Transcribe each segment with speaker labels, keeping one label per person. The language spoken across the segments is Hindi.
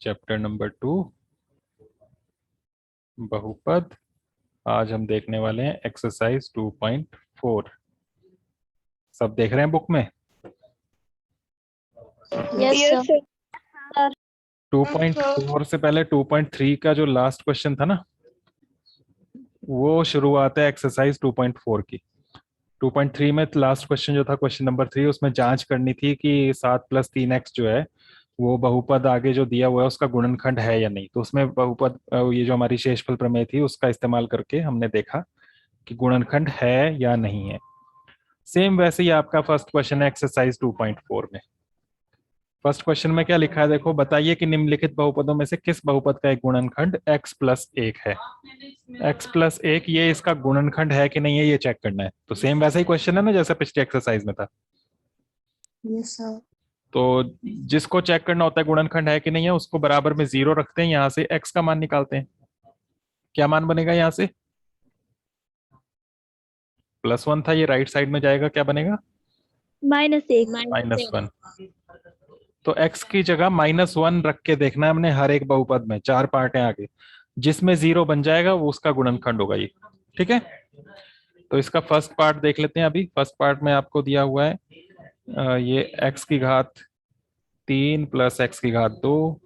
Speaker 1: चैप्टर नंबर 2 बहुपद। आज हम देखने वाले हैं एक्सरसाइज 2.4। सब देख रहे हैं बुक में?
Speaker 2: Yes sir.
Speaker 1: 2.4 से पहले 2.3 का जो लास्ट क्वेश्चन था ना, वो शुरुआत है एक्सरसाइज 2.4 की। 2.3 में लास्ट क्वेश्चन जो था, क्वेश्चन नंबर 3, उसमें जांच करनी थी कि 7+3x जो है वो बहुपद आगे जो दिया हुआ है उसका गुणनखंड है या नहीं। तो उसमें बहुपद ये जो हमारी शेषफल प्रमेय थी उसका इस्तेमाल करके हमने देखा कि गुणनखंड है या नहीं है। सेम वैसे ही आपका फर्स्ट क्वेश्चन है एक्सरसाइज 2.4 में। फर्स्ट क्वेश्चन में क्या लिखा है, देखो, बताइए कि निम्नलिखित बहुपदों में से किस बहुपद का एक गुणनखंड x+1 है। x+1 ये इसका गुणनखंड है कि नहीं है, ये चेक करना है। तो सेम वैसा ही क्वेश्चन है ना जैसे पिछले एक्सरसाइज में था।
Speaker 2: Yes sir.
Speaker 1: तो जिसको चेक करना होता है गुणनखंड है कि नहीं है, उसको बराबर में 0 रखते हैं, यहां से x का मान निकालते हैं। क्या मान बनेगा यहां से? +1 था, ये राइट साइड में जाएगा, क्या बनेगा? -1। तो x की जगह -1 रख के देखना है हमने हर एक बहुपद में। 4 पार्ट है आगे, जिसमें 0 बन जाएगा वो उसका गुणनखंड होगा ये। ठीक है, तो इसका फर्स्ट पार्ट देख लेते हैं। अभी फर्स्ट पार्ट में आपको दिया हुआ है ये x⁻3 + x⁻2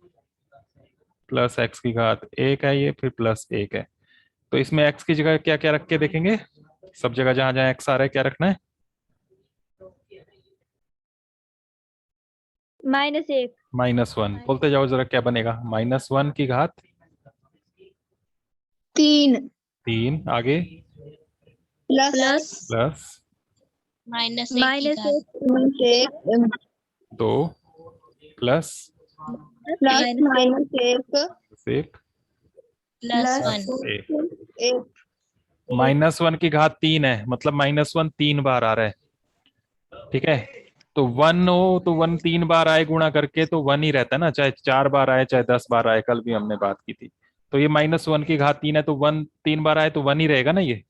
Speaker 1: + x⁻1 है ये, फिर +1 है। तो इसमें x की जगह क्या क्या रख के देखेंगे? सब जगह जहां जहां x आ रहा है क्या रखना है? -1 बोलते जाओ जरा, क्या बनेगा? -1
Speaker 2: 3
Speaker 1: 3 आगे
Speaker 2: प्लस
Speaker 1: प्लस
Speaker 2: -1
Speaker 1: 2 प्लस
Speaker 2: -1
Speaker 1: 1
Speaker 2: प्लस 1।
Speaker 1: -1 है, मतलब -1 3 बार आ रहा है। ठीक है, तो 1 हो तो 1 3 बार आए गुणा करके तो 1 ही रहता है ना, चाहे 4 बार आए चाहे 10 बार आए, कल भी हमने बात की थी। तो ये -1 है, तो 1 3 बार आए तो 1 ही रहेगा ना ये।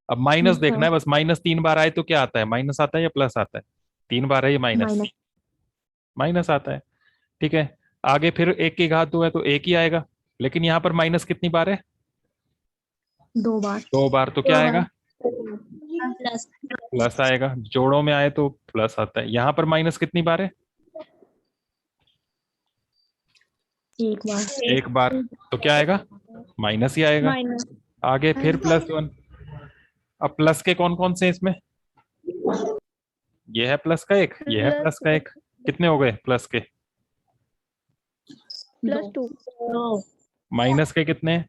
Speaker 1: अब माइनस देखना है बस, -3 बार आए तो क्या आता है? माइनस आता है या प्लस आता है? 3 बार है ये माइनस, माइनस आता है। ठीक है, आगे फिर 1 की घात 2 है तो 1 ही आएगा। लेकिन यहाँ पर माइनस कितनी बार है?
Speaker 2: 2 बार।
Speaker 1: 2 बार, तो क्या आएगा?
Speaker 2: प्लस
Speaker 1: प्लस आएगा। जोड़ों में आए तो प्लस आता है। यहाँ पर माइनस कितनी बार है?
Speaker 2: 1 बार।
Speaker 1: 1 बार, तो क्या आएगा? माइनस ही आएगा। आगे फिर +1। अब प्लस के कौन कौन से हैं इसमें? ये है प्लस का एक, ये है प्लस का एक। कितने हो गए प्लस के?
Speaker 2: +2।
Speaker 1: माइनस के कितने हैं?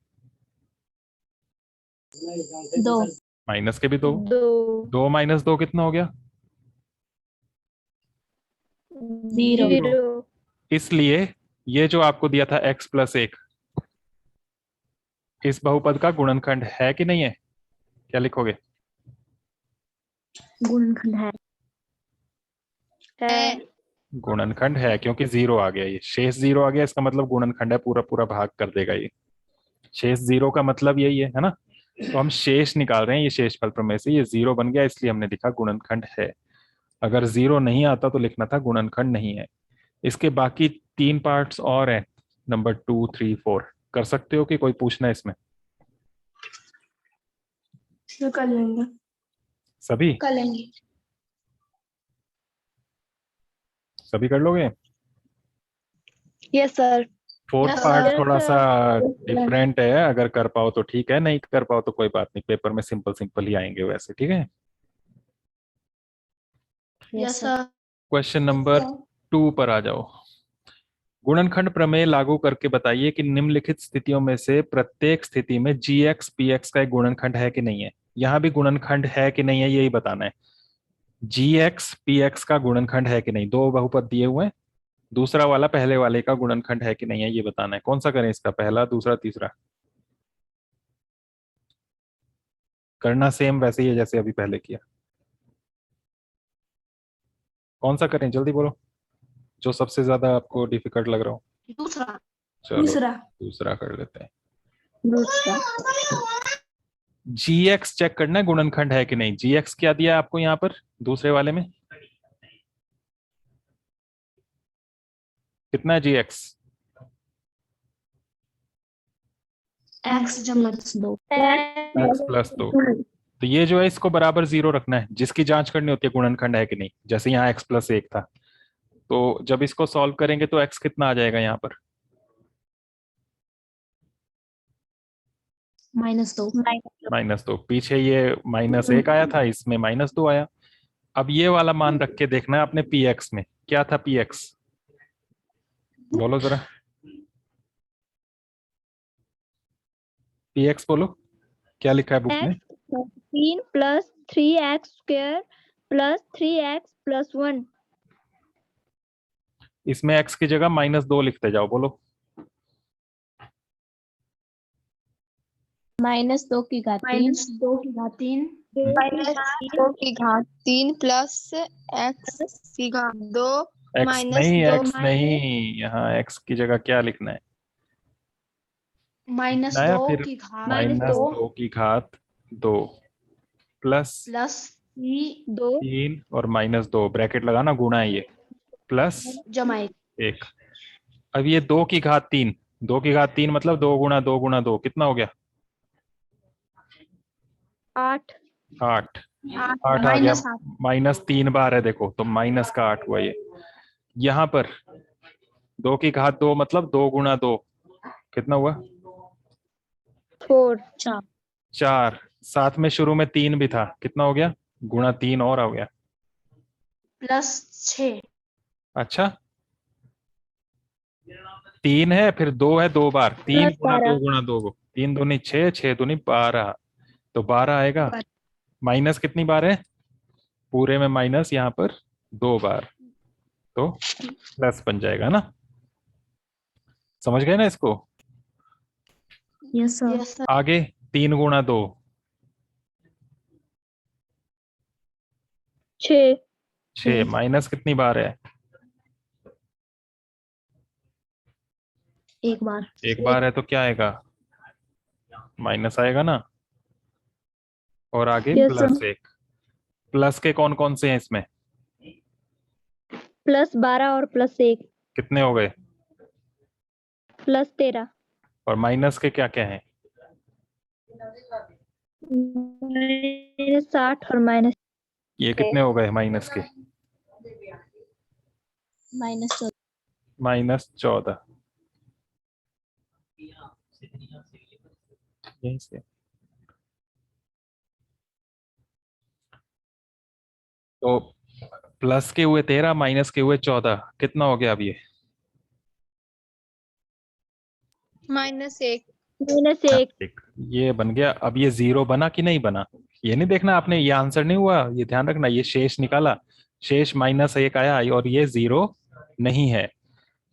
Speaker 2: 2।
Speaker 1: माइनस के भी 2। 2 - 2 कितना हो गया?
Speaker 2: 0।
Speaker 1: इसलिए ये जो आपको दिया था x+1, इस बहुपद का गुणनखंड है कि नहीं है? क्या लिखोगे?
Speaker 2: गुणनखंड है।
Speaker 1: गुणनखंड है, क्योंकि 0 आ गया, ये शेष 0 आ गया, इसका मतलब गुणनखंड है, पूरा पूरा भाग कर देगा ये। शेष 0 का मतलब यही है ना। तो हम शेष निकाल रहे हैं, ये शेषफल प्रमेय से ये 0 बन गया, इसलिए हमने लिखा गुणनखंड है। अगर 0 नहीं आता तो लिखना था गुणनखंड नहीं है। इसके बाकी 3 पार्ट्स और हैं, नंबर 2 3 4। कर सकते हो कि कोई पूछना है इसमें?
Speaker 2: कर लेंगे।
Speaker 1: सभी
Speaker 2: कर लेंगे।
Speaker 1: सभी कर लोगे?
Speaker 2: Yes sir.
Speaker 1: फोर्थ पार्ट थोड़ा सा डिफरेंट है, अगर कर पाओ तो ठीक है, नहीं कर पाओ तो कोई बात नहीं, पेपर में सिंपल सिंपल ही आएंगे वैसे। ठीक है,
Speaker 2: यस सर।
Speaker 1: क्वेश्चन नंबर 2 पर आ जाओ। गुणनखंड प्रमेय लागू करके बताइए कि निम्नलिखित स्थितियों में से प्रत्येक स्थिति में gx px का एक गुणनखंड है कि नहीं है। यहां भी गुणनखंड है कि नहीं है यही बताना है। gx px का गुणनखंड है कि नहीं, दो बहुपद दिए हुए हैं, दूसरा वाला पहले वाले का गुणनखंड है कि नहीं है ये बताना है। कौन सा करें इसका, पहला दूसरा तीसरा? करना सेम वैसे ही है जैसे अभी पहले किया। कौन सा करें, जल्दी बोलो, जो सबसे ज्यादा आपको डिफिकल्ट लग रहा हो।
Speaker 2: दूसरा।
Speaker 1: चलो
Speaker 2: दूसरा।
Speaker 1: दूसरा कर लेते हैं।
Speaker 2: दूसरा।
Speaker 1: gx चेक करना है गुणनखंड है कि नहीं। gx क्या दिया है आपको यहाँ पर दूसरे वाले में? कितना है gx?
Speaker 2: एक्स जमा 2
Speaker 1: x प्लस 2। तो ये जो है इसको बराबर 0 रखना है, जिसकी जांच करनी होती है गुणनखंड है कि नहीं। जैसे यहाँ x प्लस 1 था, तो जब इसको सॉल्व करेंगे तो x कितना आ जाएगा यहाँ पर?
Speaker 2: -2
Speaker 1: -2। पीछे ये -1 आया था, इसमें -2 आया। अब ये वाला मान रख के देखना है आपने px में क्या था। px बोलो जरा, px बोलो क्या लिखा है बुक में।
Speaker 2: 3 + 3x² + 3x + 1
Speaker 1: इसमें x की जगह -2 लिखते जाओ, बोलो।
Speaker 2: -2 की घात 3 -2 की घात 3 -2 की घात 3 प्लस x की घात 2
Speaker 1: x नहीं, x नहीं, यहाँ x की जगह क्या लिखना है? लिखना है फिर
Speaker 2: की घात
Speaker 1: -2 की घात 2 प्लस
Speaker 2: 2
Speaker 1: 3 और -2 ब्रैकेट लगाना, गुणा है ये, प्लस
Speaker 2: जमा
Speaker 1: 1। अब ये 2 की घात 3, 2 की घात 3 मतलब 2 गुणा 2 गुणा 2 कितना हो गया?
Speaker 2: 8
Speaker 1: 8। 8 आ गया। -3 बार है देखो, तो माइनस का 8 हुआ ये। यहाँ पर 2 की घात 2 मतलब 2 गुणा 2 कितना हुआ?
Speaker 2: 4
Speaker 1: 4। साथ में शुरू में 3 भी था, कितना हो गया? गुणा 3 और हो गया
Speaker 2: +6।
Speaker 1: अच्छा, 3 है फिर 2 है, 2 बार 3 गुणा 2 गुणा 2, 3 दूनी 6, 6 दूनी 12, तो 12 आएगा। माइनस कितनी बार है पूरे में? माइनस यहाँ पर 2 बार, तो प्लस बन जाएगा ना। समझ गए ना इसको?
Speaker 2: Yes sir.
Speaker 1: आगे 3 गुणा 2
Speaker 2: 6
Speaker 1: 6, माइनस कितनी बार है?
Speaker 2: एक बार
Speaker 1: एक बार है, तो क्या आएगा? माइनस आएगा ना। और आगे
Speaker 2: Yes,
Speaker 1: प्लस
Speaker 2: sir.
Speaker 1: 1। प्लस के कौन कौन से हैं इसमें?
Speaker 2: +12 और +1
Speaker 1: कितने हो गए?
Speaker 2: +13
Speaker 1: और माइनस के क्या क्या हैं?
Speaker 2: -60 और -,
Speaker 1: ये कितने हो गए माइनस के? -14। यहीं से तो प्लस के हुए 13, माइनस के हुए 14, कितना हो गया अब ये?
Speaker 2: -1
Speaker 1: ये बन गया। अब ये 0 बना कि नहीं बना, ये नहीं देखना आपने, ये आंसर नहीं हुआ, ये ध्यान रखना। ये शेष निकाला, शेष -1 आया और ये 0 नहीं है।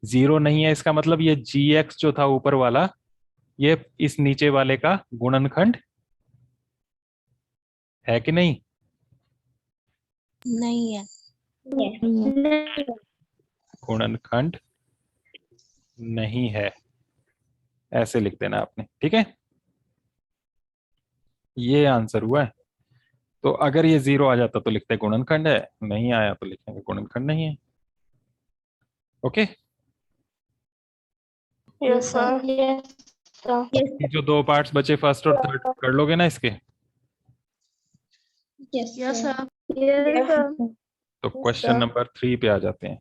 Speaker 1: 0 नहीं है इसका मतलब ये gx जो था ऊपर वाला, ये इस नीचे वाले का गुणनखंड है कि नहीं?
Speaker 2: नहीं है।
Speaker 1: गुणनखंड नहीं है, ऐसे लिख देना आपने, ठीक है। ये आंसर हुआ है। तो अगर ये 0 आ जाता तो लिखते गुणनखंड है, नहीं आया तो लिखेंगे गुणनखंड नहीं है। ओके।
Speaker 2: Yes sir.
Speaker 1: ये जो 2 पार्ट्स बचे फर्स्ट और थर्ड, कर लोगे ना इसके?
Speaker 2: Yes sir.
Speaker 1: तो क्वेश्चन नंबर 3 पे आ जाते हैं।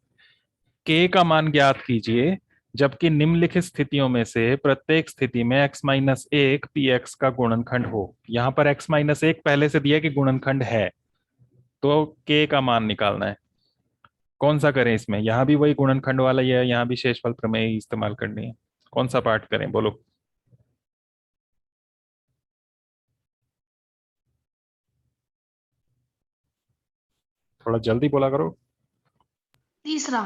Speaker 1: k का मान ज्ञात कीजिए जबकि निम्नलिखित स्थितियों में से प्रत्येक स्थिति में x-1 px का गुणनखंड हो। यहाँ पर x-1 पहले से दिया कि गुणनखंड है, तो k का मान निकालना है। कौन सा करें इसमें? यहाँ भी वही गुणनखंड वाला ही है, यहाँ भी शेषफल प्रमेय ही इस्तेमाल करनी है। कौन सा पार्ट करें बोलो? थोड़ा जल्दी बोला करो।
Speaker 2: तीसरा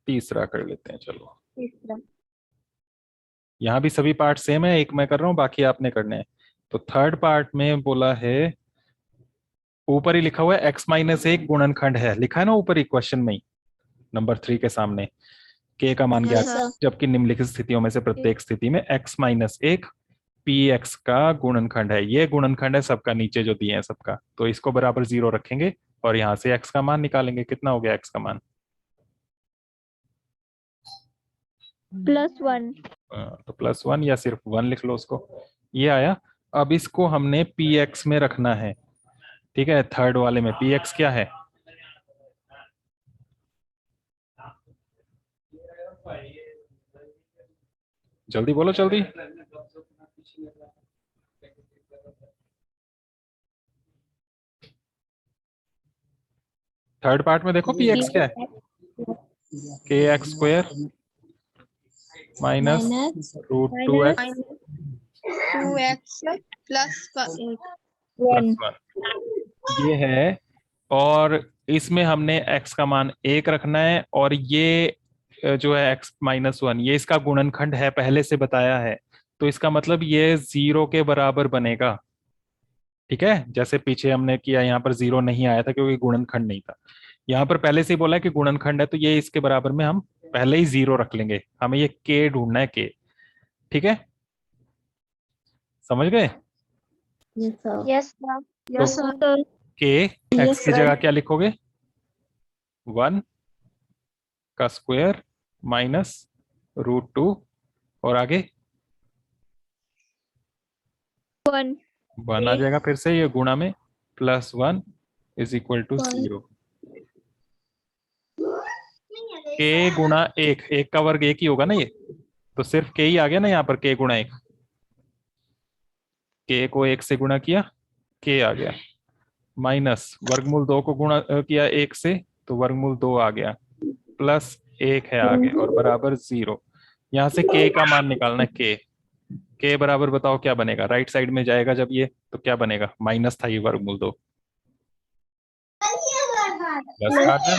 Speaker 1: तीसरा कर लेते हैं, चलो।
Speaker 2: तीसरा
Speaker 1: यहाँ भी सभी पार्ट सेम है, एक मैं कर रहा हूँ बाकी आपने करने हैं। तो थर्ड पार्ट में बोला है, ऊपर ही लिखा हुआ है x-1 गुणनखंड है, लिखा है ना ऊपर ही क्वेश्चन में ही, नंबर 3 के सामने। k का मान ज्ञात जबकि निम्नलिखित स्थितियों में से प्रत्येक स्थिति में x-1 px का गुणनखंड है। ये गुणनखंड है सबका, नीचे जो दिए हैं सबका, तो इसको बराबर 0 रखेंगे और यहाँ से x का मान निकालेंगे। कितना हो गया x का मान?
Speaker 2: +1
Speaker 1: तो +1 या सिर्फ 1 लिख लो उसको, ये आया। अब इसको हमने px में रखना है, ठीक है। थर्ड वाले में px क्या है? जल्दी बोलो जल्दी। थर्ड पार्ट में देखो px क्या है, kx² minus √2x
Speaker 2: 2x plus
Speaker 1: 1 ये है। और इसमें हमने x का मान 1 रखना है, और ये जो है x-1 ये इसका गुणनखंड है, पहले से बताया है। तो इसका मतलब ये 0 के बराबर बनेगा, ठीक है। जैसे पीछे हमने किया, यहाँ पर 0 नहीं आया था क्योंकि गुणनखंड नहीं था। यहाँ पर पहले से ही बोला है कि गुणनखंड है, तो ये इसके बराबर में हम पहले ही 0 रख लेंगे। हमें ये k ढूंढना है, k, ठीक है। समझ गए?
Speaker 2: यस
Speaker 1: तो
Speaker 2: सर
Speaker 1: k x की जगह क्या लिखोगे? 1 का स्क्वायर माइनस √2 और आगे
Speaker 2: 1
Speaker 1: 1 आ जाएगा, फिर से ये गुणा में +1 इज इक्वल टू 0। k गुणा 1, 1 का वर्ग 1 ही होगा ना ये, तो सिर्फ k ही आ गया ना यहाँ पर, k गुणा 1। k को 1 से गुणा किया, k आ गया, माइनस वर्गमूल 2 को गुणा किया 1 से, तो वर्गमूल 2 आ गया, प्लस 1 है आगे और बराबर 0। यहाँ से k का मान निकालना है, k बराबर बताओ क्या बनेगा? राइट साइड में जाएगा जब ये, तो क्या बनेगा? माइनस था ये वर्गमूल 2, प्लस का आ गया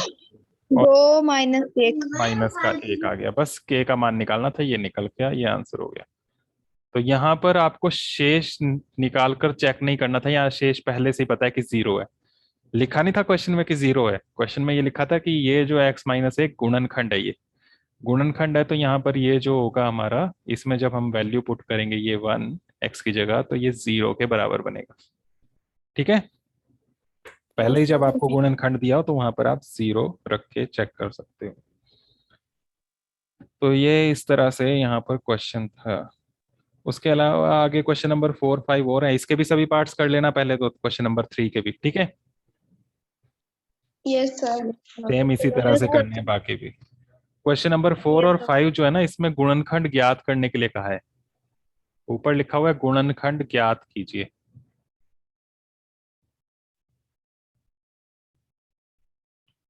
Speaker 1: और
Speaker 2: 2 माइनस 1
Speaker 1: माइनस का 1 आ गया। बस k का मान निकालना था, ये निकल गया, ये आंसर हो गया। तो यहाँ पर आपको शेष निकाल कर चेक नहीं करना था, यहाँ शेष पहले से ही पता है कि 0 है। लिखा नहीं था क्वेश्चन में कि 0 है, क्वेश्चन में ये लिखा था कि ये जो x-1 गुणनखंड है, ये गुणनखंड है। तो यहाँ पर ये जो होगा हमारा, इसमें जब हम वैल्यू पुट करेंगे ये 1 x की जगह, तो ये 0 के बराबर बनेगा, ठीक है। पहले ही जब आपको गुणनखंड दिया हो तो वहां पर आप 0 रख के चेक कर सकते हो। तो ये इस तरह से यहाँ पर क्वेश्चन था। उसके अलावा आगे क्वेश्चन नंबर 4, 5 और है, इसके भी सभी पार्ट्स कर लेना पहले, तो क्वेश्चन नंबर 3 के भी, ठीक है।
Speaker 2: यस सर
Speaker 1: सेम इसी तरह से करने हैं बाकी भी। क्वेश्चन नंबर 4 और 5 जो है ना, इसमें गुणनखंड ज्ञात करने के लिए कहा है। ऊपर लिखा हुआ है गुणनखंड ज्ञात कीजिए।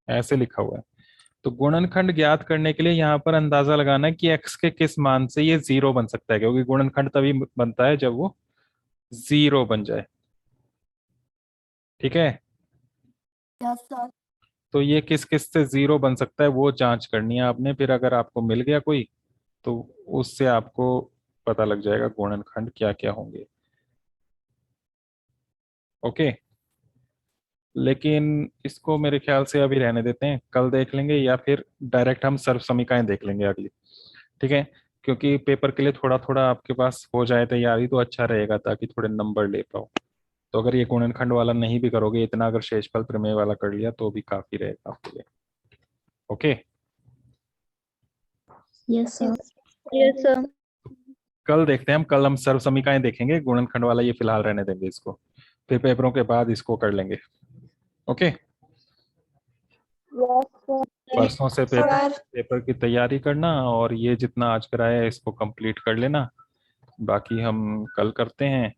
Speaker 1: ऐसे लिखा हुआ है। तो गुणनखंड ज्ञात करने के लिए यहाँ पर अंदाजा लगाना है कि x के किस मान से ये 0 बन सकता है, क्योंकि गुणनखंड तभी बनता है जब वो 0 बन जाए, ठीक है।
Speaker 2: यस सर
Speaker 1: तो ये किस किस से 0 बन सकता है वो जांच करनी है आपने। फिर अगर आपको मिल गया कोई, तो उससे आपको पता लग जाएगा गुणनखंड क्या क्या होंगे, ओके। लेकिन इसको मेरे ख्याल से अभी रहने देते हैं, कल देख लेंगे, या फिर डायरेक्ट हम सर्व समीकरण देख लेंगे अगली, ठीक है। क्योंकि पेपर के लिए थोड़ा थोड़ा आपके पास हो जाए तैयारी तो अच्छा रहेगा, ताकि थोड़े नंबर ले पाओ। तो अगर ये गुणनखंड वाला नहीं भी करोगे, इतना अगर शेषफल प्रमेय वाला कर लिया तो भी काफी रहेगा आपके लिए, okay.
Speaker 2: Yes sir yes sir
Speaker 1: कल देखते हैं हम, कल हम सर्व समीकरण देखेंगे, गुणनखंड वाला ये फिलहाल रहने देंगे इसको, फिर पेपरों के बाद इसको कर लेंगे, ओके। परसों से पेपर की तैयारी करना, और ये जितना आज कराया है इसको कंप्लीट कर लेना, बाकी हम कल करते हैं।